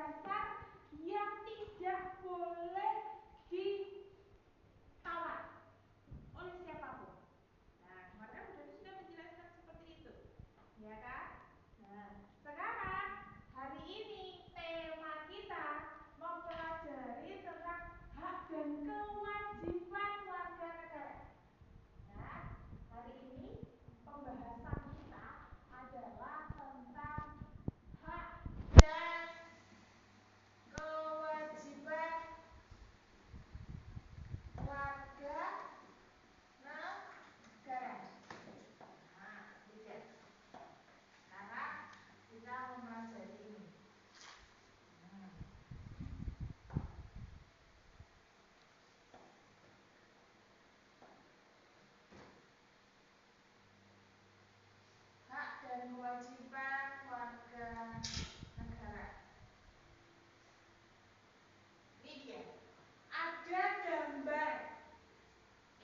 dasar yang tidak boleh ditawar oleh siapapun. Nah, kemarin Bu Dani sudah menjelaskan seperti itu, ya kan? Nah, sekarang hari ini tema kita mempelajari tentang hak dan kewajiban warga negara. Nah, hari ini pembahasan kita adalah tentang hak dan kewajiban warga negara. Nah, lihat. Sekarang kita mempelajari ini. Hak dan kewajiban warga negara. Ini dia. Ada gambar,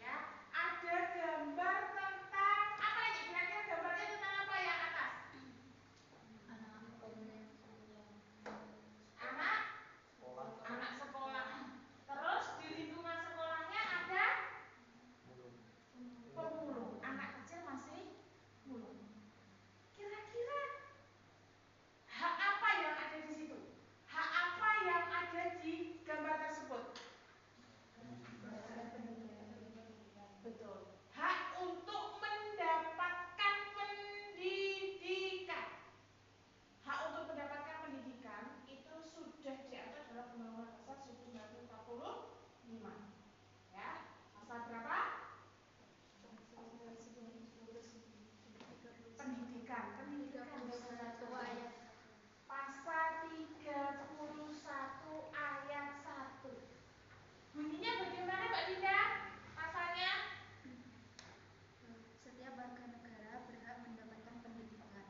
ya, ada gambar tentang apa ini? Kira-kira gambarnya tentang apa yang atas? Anak sekolah. Terus di lingkungan sekolahnya ada pemulung. Anak kecil masih mulung. Kira-kira hak apa yang ada di situ? Hak apa yang ada di gambar tersebut? Betul. Hak untuk mendapatkan pendidikan. Hak untuk mendapatkan pendidikan itu sudah diatur dalam Undang-Undang Dasar 1945. Ya, pasal berapa? Pendidikan 31 ayat. Pasal 31 ayat 1. Bunyinya bagaimana Mbak Dinda? Pasalnya? Setiap warga negara berhak mendapatkan pendidikan.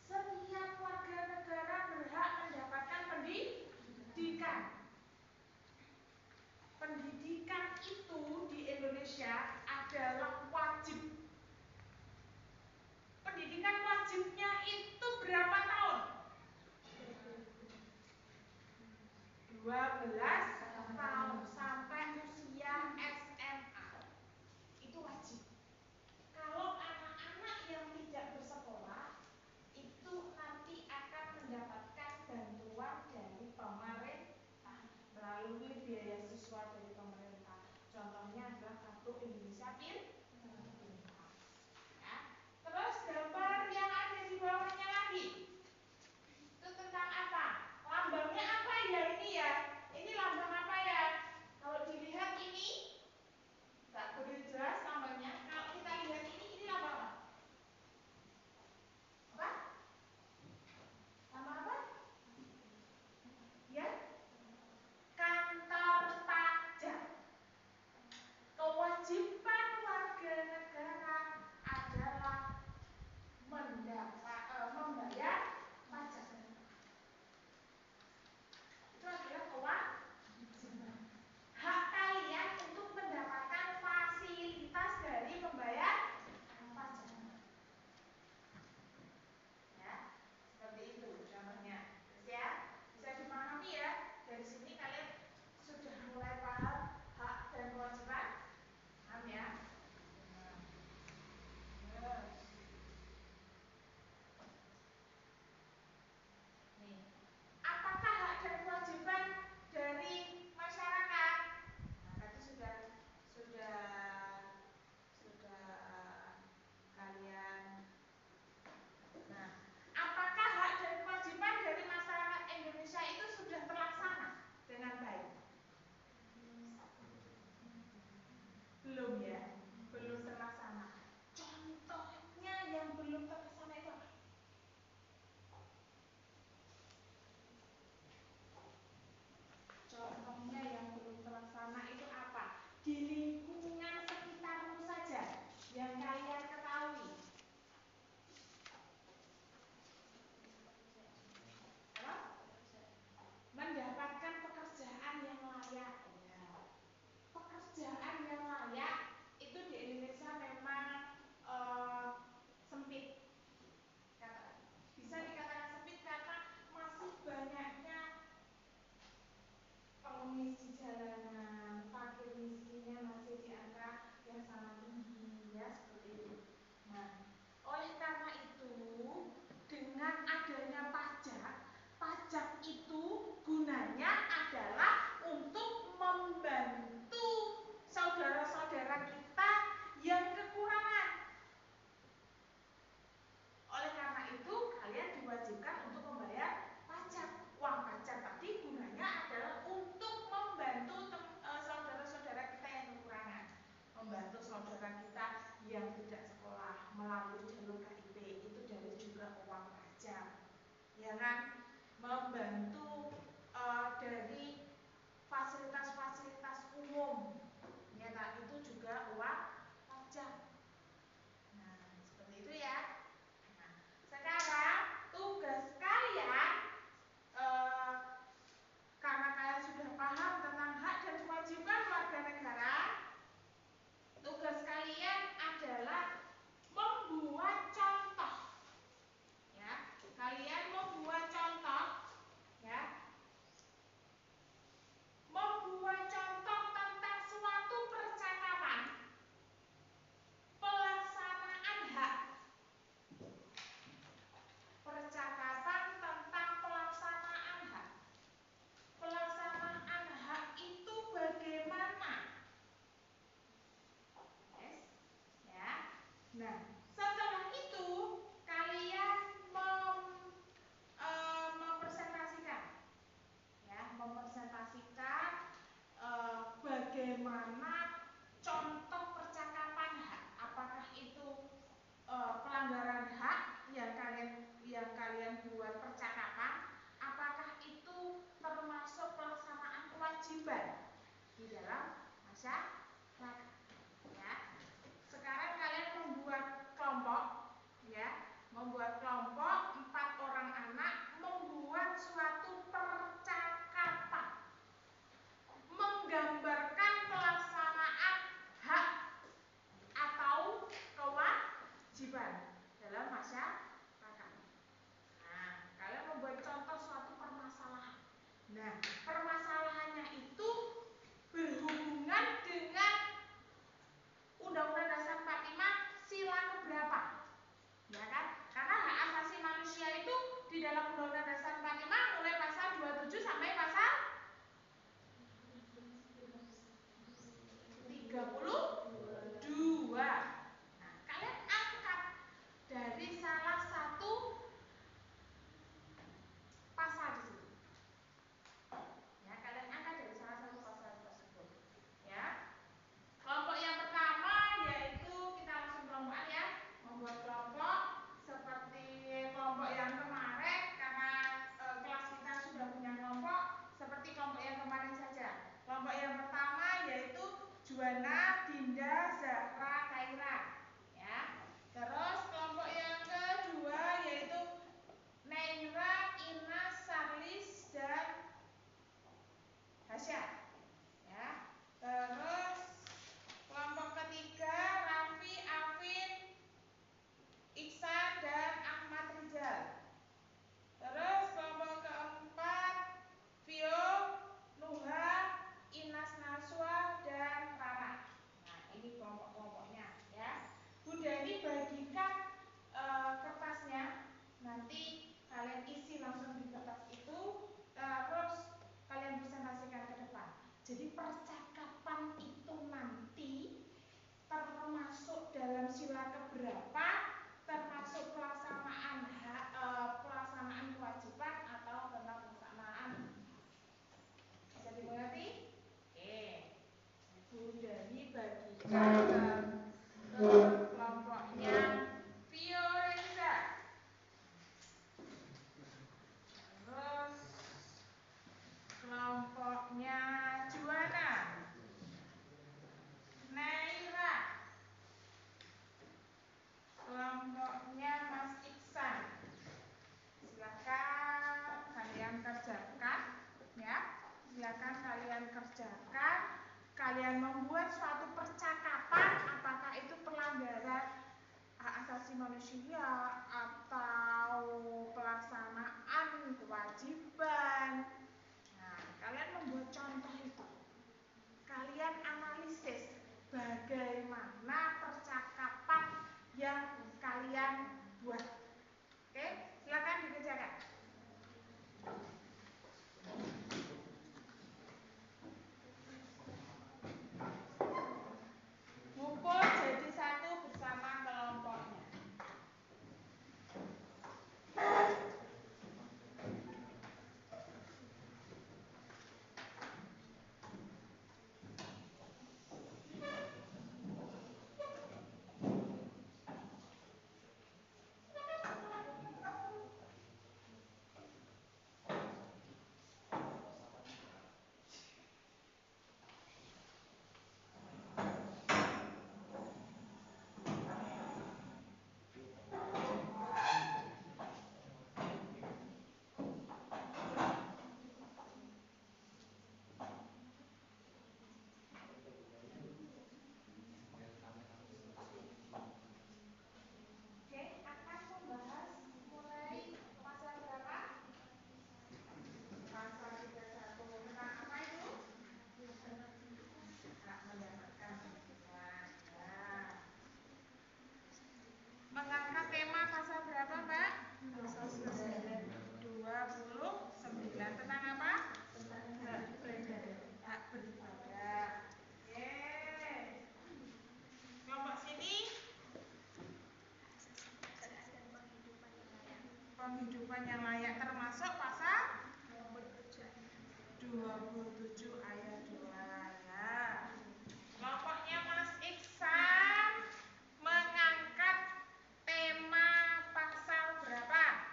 Setiap warga negara berhak mendapatkan pendidikan. Pendidikan itu di Indonesia adalah wajib. Pendidikan wajibnya itu berapa tahun? 12 tahun sampai usia SMA. Itu wajib. Kalau anak-anak yang tidak bersekolah itu nanti akan mendapatkan bantuan dari pemerintah melalui biaya siswa dari pemerintah. Contohnya adalah Kartu Indonesia Pintar. Ya. Terus gambar yang ada di bawahnya lagi itu tentang apa? Lambangnya apa ya ini ya? Ini lambang apa ya? Kalau dilihat ini nggak begitu jelas lambangnya. Kalau kita lihat ini lambang apa? Apa? Lambang apa? Ya? Kantor pajak. Kewajiban warga kewajiban di dalam masyarakat. Ya. Sekarang kalian membuat kelompok, ya, membuat kelompok 4 orang anak membuat suatu percakapan menggambarkan pelaksanaan hak atau kewajiban dalam masyarakat. Nah, kalian membuat contoh suatu permasalahan. Nah, permasalahannya itu berhubungan dengan Undang-Undang Dasar 45 sila keberapa? Ya kan? Karena hak asasi manusia itu di dalam Undang-Undang Dasar 45 mulai pasal 27 sampai pasal 32. Nah, kalian angkat dari salah satu pasal di situ. Ya, kalian angkat dari salah satu pasal tersebut. Ya. Kelompok yang pertama yaitu kita langsung kelompokan ya. Membuat kelompok seperti kelompok yang kemarin karena kelas kita sudah punya kelompok seperti kelompok yang kemarin saja. Kelompok yang pertama yaitu Juwana, Dinda, Zahra, Kaira. Ya. Terus kelompok yang kedua yaitu Neira, Inas, Sarlis dan Hasya. Ya. Terus kelompok ketiga Raffi, Afin, Iksan dan Ahmad Rizal. Terus kelompok keempat Vio, Nuha, Inas Naswa dan Rara. Nah, ini kelompok-kelompoknya ya. Budani bagikan kertasnya. Nanti kalian isi langsung di kertas itu. Terus kalian presentasikan ke depan. Jadi percakapan itu nanti termasuk dalam sila keberapa, termasuk pelaksanaan pelaksanaan kewajiban atau tentang pelaksanaan. Bisa dimengerti? Oke. Budani bagikan ke kelompoknya Fiorenza. Terus kelompoknya Juwana, Neira, kelompoknya Mas Iksan. Silakan kalian kerjakan ya. Silakan kalian kerjakan. Kalian membuat suatu percakapan apakah itu pelanggaran hak asasi manusia atau pelaksanaan kewajiban. Nah, kalian membuat contoh itu. Kalian analisis bagaimana percakapan yang kalian buat. Oke, silakan dikerjakan. Ngumpul jadi satu bersama kelompoknya. Mengangkat tema pasal berapa, Mbak? 29. Tentang apa? Hak beribadah. Yeay. Kelompok sini penghidupan yang layak termasuk pasal 27 ayat 2 ya. Kelompoknya Mas Iksan mengangkat tema pasal berapa?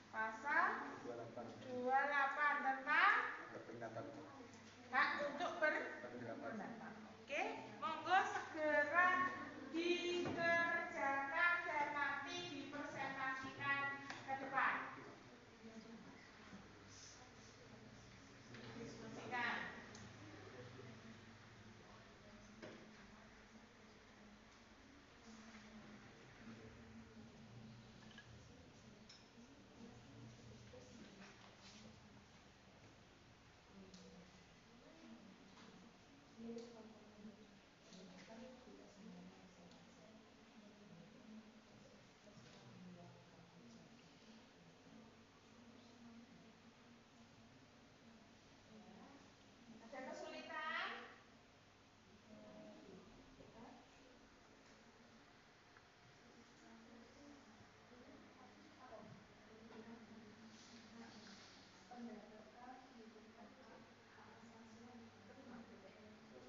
Pasal 28 tentang Ada kesulitan? Pendapat A menitipkan hak asasi ke pihak BPN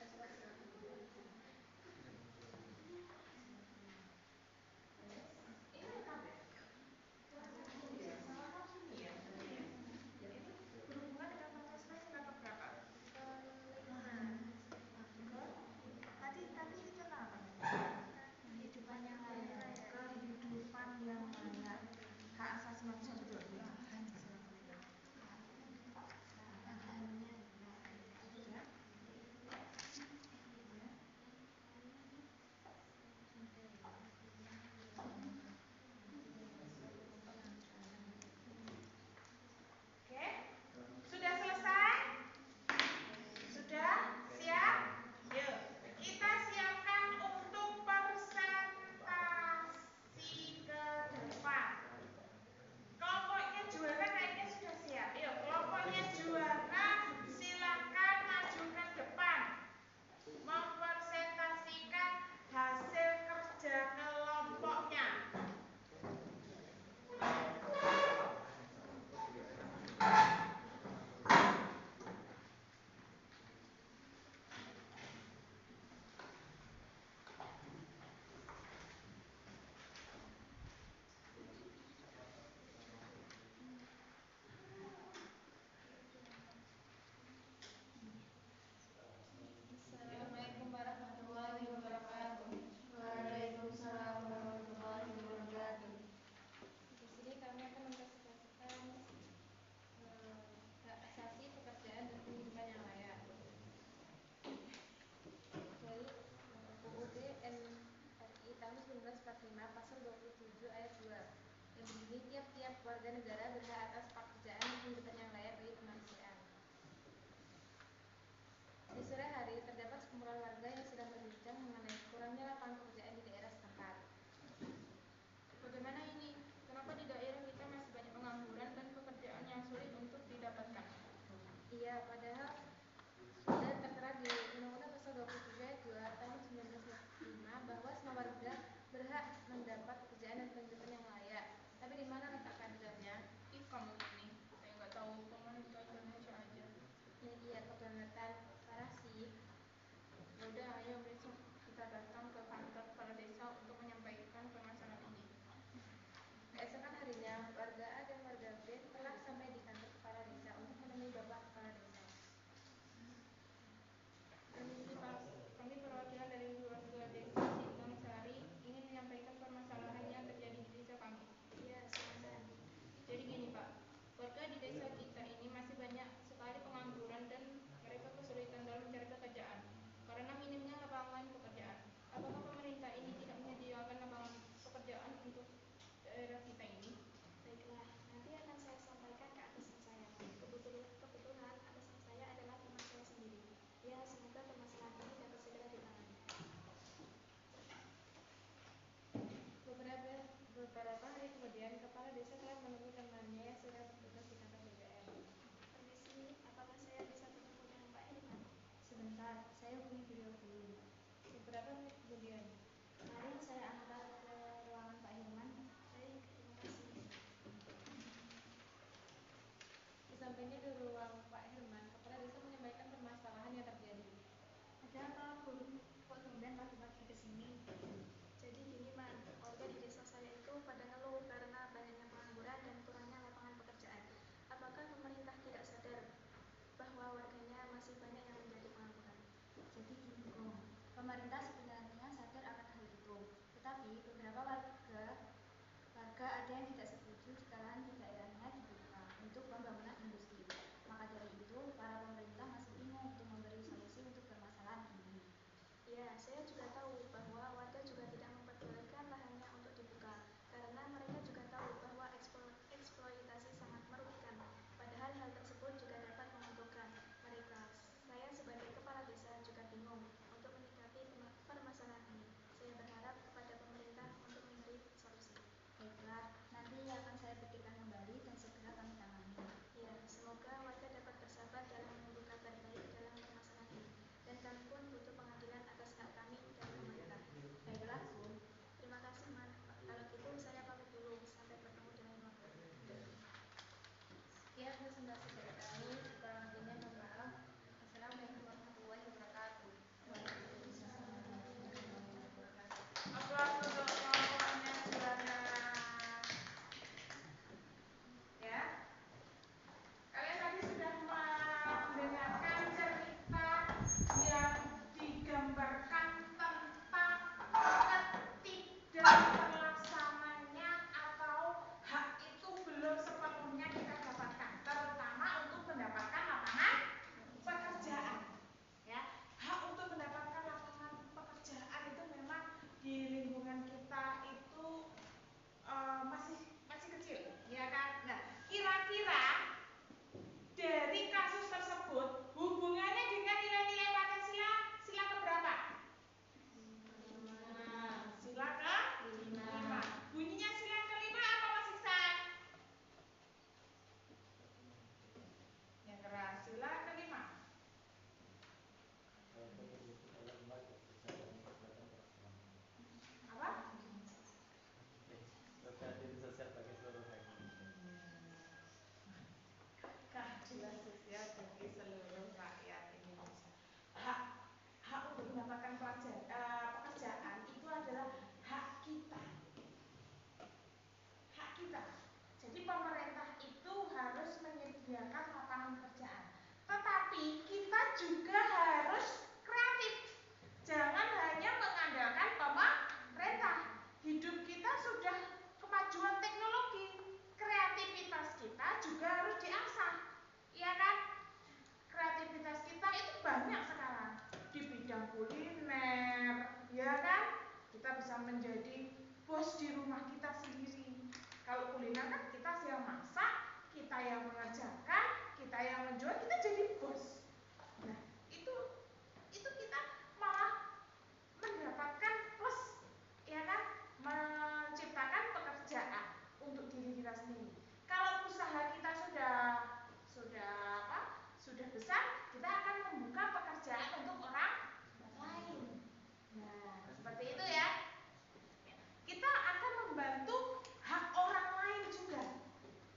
sesuai pada surat 93. Ini apa, Beb? Salah satu ini ya berarti ya. Ini berhubungan dengan Pancasila yang dapat berapa? Tadi itu apa? Kehidupan yang layak. Kehidupan yang layak. Hak asasi manusia betul. Sudah. Oke. Sudah selesai? Sudah? Siap? Yuk, kita siapkan untuk presentasi ke depan. Kelompoknya juara kayaknya sudah siap. Yuk, kelompoknya juara silakan maju ke depan. Mempresentasikan hasil kerja kelompoknya. Assalamualaikum warahmatullahi wabarakatuh. Waalaikumsalam warahmatullahi wabarakatuh. Di sini kami akan mempresentasikan hak asasi pekerjaan dan kehidupan yang layak dari UUD NRI tahun 1945 pasal 27 ayat 2 yang berbunyi tiap-tiap warga negara berhak atas pekerjaan dan kehidupan yang layak bagi kemanusiaan. Di sore hari terdapat sekumpulan warga yang sedang berbincang mengenai kurangnya lapangan pekerjaan di daerah setempat. Bagaimana ini? Kenapa di daerah kita masih banyak pengangguran dan pekerjaan yang sulit untuk didapatkan? Iya, padahal sudah tertera di Undang-Undang Pasal 27 ayat 2 tahun 1945 bahwa semua warga berhak mendapat pekerjaan dan kehidupan yang layak. Tapi di mana letak keadilannya? Ih, kamu ini kayak nggak tahu pemerintah Indonesia aja. Ini dia kebangetan, parah sih. Ya udah, ayo besok kita datang ke kantor kepala desa untuk menyampaikan permasalahan ini. Keesokan harinya, warga A dan warga B telah sampai di kantor kepala desa untuk menemui Bapak Kepala Desa. Permisi Pak, kami perwakilan dari warga desa Sintang Sari ingin menyampaikan permasalahan yang terjadi di desa kami. Iya, silakan. Jadi gini Pak, warga di desa kita ini masih banyak sekali pengangguran dan mereka kesulitan dalam mencari pekerjaan karena minimnya lapangan pekerjaan. Apakah pemerintah ini tidak menyediakan lapangan pekerjaan untuk daerah kita ini? Baiklah, nanti akan saya sampaikan ke atasan saya. Kebetulan atasan saya adalah teman saya sendiri. Ya, semoga permasalahan ini dapat segera ditangani. Beberapa hari kemudian, kepala desa telah menemui temannya yang sedang bertugas di kantor BPN. Permisi, apakah saya bisa bertemu dengan Pak Herman? Sebentar, saya hubungi beliau dulu. Beberapa menit kemudian, Mari saya antar ke ruangan Pak Herman. Baik, terima kasih. Sesampainya di ruang Pak Herman, kepala desa menyampaikan permasalahan yang terjadi. Ada apa, Bu? Kok tumben pagi-pagi ke sini? Jadi gini, Man, warga di desa saya itu pada ngeluh karena banyaknya pengangguran dan kurangnya lapangan pekerjaan. Apakah pemerintah tidak sadar bahwa warganya masih banyak yang menjadi pengangguran? Jadi gini, Bung, pemerintah sebenarnya sadar akan hal itu, tetapi beberapa warga ada yang tidak setuju jika lahan di daerahnya dibuka untuk pembangunan industri. Maka dari itu, para pemerintah masih bingung untuk memberi solusi untuk permasalahan ini. Ya, saya juga tahu bahwa warga juga tidak memperbolehkan lahannya untuk dibuka karena saudara kami, sekurang lebihnya mohon maaf. Assalamualaikum warahmatullahi wabarakatuh. Aplaus untuk kelompoknya juara. Ya, kalian tadi sudah mendengarkan cerita yang digambarkan tentang ketidakterlaksananya atau hak itu belum sepenuhnya kita dapatkan, terutama untuk mendapatkan lapangan pekerjaan. Ya, hak untuk mendapatkan lapangan pekerjaan itu memang di lingkungan kita itu masih kecil, ya kan? Nah, kira-kira dari kasus tersebut hubungannya dengan nilai-nilai Pancasila sila keberapa? Sila ke-5. Bunyinya sila ke-5 apa Mas Iksan? Yang keras, sila ke-5. Apa? Keadilan sosial bagi seluruh rakyat. Keadilan sosial bagi seluruh rakyat Indonesia. Hak untuk mendapatkan pekerjaan itu adalah hak kita. Hak kita. Jadi pemerintah itu harus menyediakan lapangan pekerjaan. Tetapi kita juga harus kreatif. Jangan hanya mengandalkan pemerintah. Hidup kita sudah kemajuan teknologi. Kreativitas kita juga harus diasah. Iya kan? Kreativitas kita itu banyak sekarang di bidang kuliner, ya kan? Kita bisa menjadi bos di rumah kita sendiri. Kalau kuliner kan kita yang masak, kita yang mengerjakan, kita yang menjual, kita jadi bos. Nah, itu kita malah mendapatkan plus, ya kan? Menciptakan pekerjaan untuk diri kita sendiri. Kalau usaha kita sudah besar, kita akan membuka pekerjaan untuk orang lain. Nah, seperti itu ya. Kita akan membantu hak orang lain juga.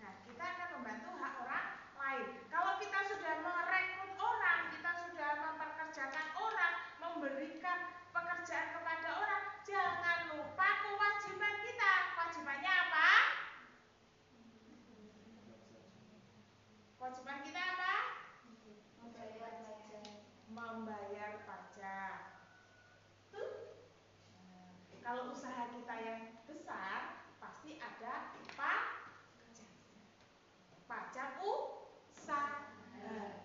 Nah, kita akan membantu hak orang lain. Kalau kita sudah merekrut orang, kita sudah memperkerjakan orang, memberikan pekerjaan kepada orang, jangan lupa kewajiban kita. Kewajibannya apa? Kewajiban kita apa? Membayar pajak. Tuh. Nah, kalau usaha kita yang besar, pasti ada pajak usaha. Nah,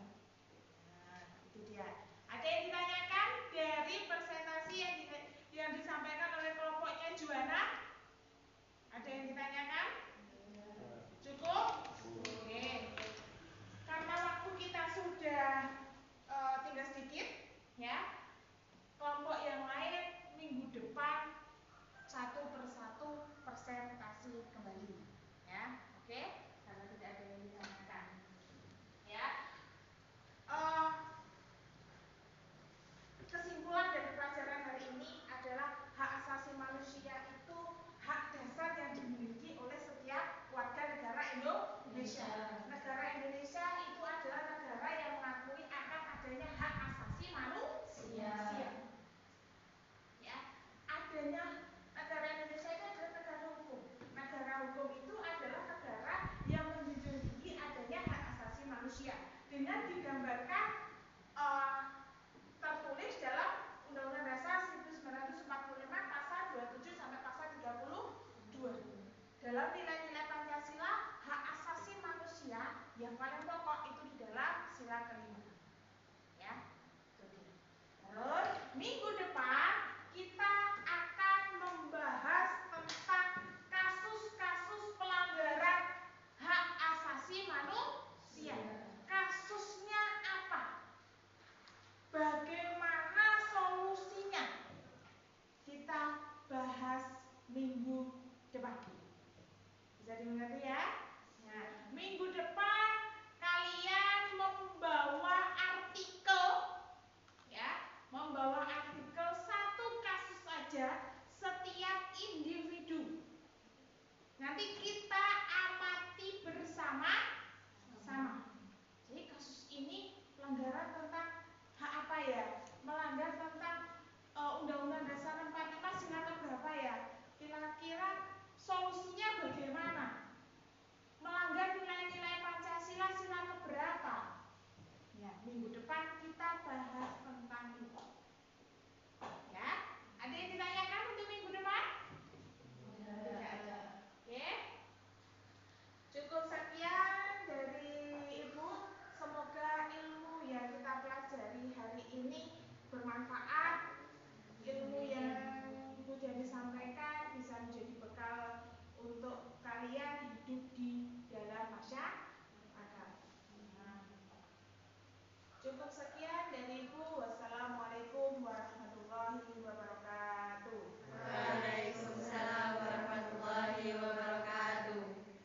itu dia. Ada yang ditanyakan dari presentasi yang disampaikan oleh kelompoknya Juana? Ada yang ditanyakan? Cukup? Oke. Karena waktu kita sudah tinggal sedikit, ya. Kelompok yang lain minggu depan satu persatu presentasi kembali, ya. Oke? Karena tidak ada yang ditanyakan, ya. Kesimpulan dari pelajaran hari ini adalah hak asasi manusia itu hak dasar yang dimiliki oleh setiap warga negara Indonesia. Negara Indonesia itu adalah negara yang mengakui akan adanya hak asasi manusia. Ya, adanya negara Indonesia itu adalah negara hukum. Negara hukum itu adalah negara yang menjunjung tinggi adanya hak asasi manusia dengan digambarkan tertulis dalam Undang-Undang Dasar 1945 pasal 27 sampai pasal 32. Dalam nilai-nilai Pancasila, hak asasi manusia yang paling pokok itu di dalam sila ke-5. Ya. Itu dia. Terus minggu depan kita akan membahas tentang kasus-kasus pelanggaran hak asasi manusia. Kasusnya apa? Bagaimana solusinya? Kita bahas minggu depan. Bisa dimengerti ya? Nah, minggu depan kalian membawa minggu depan kita bahas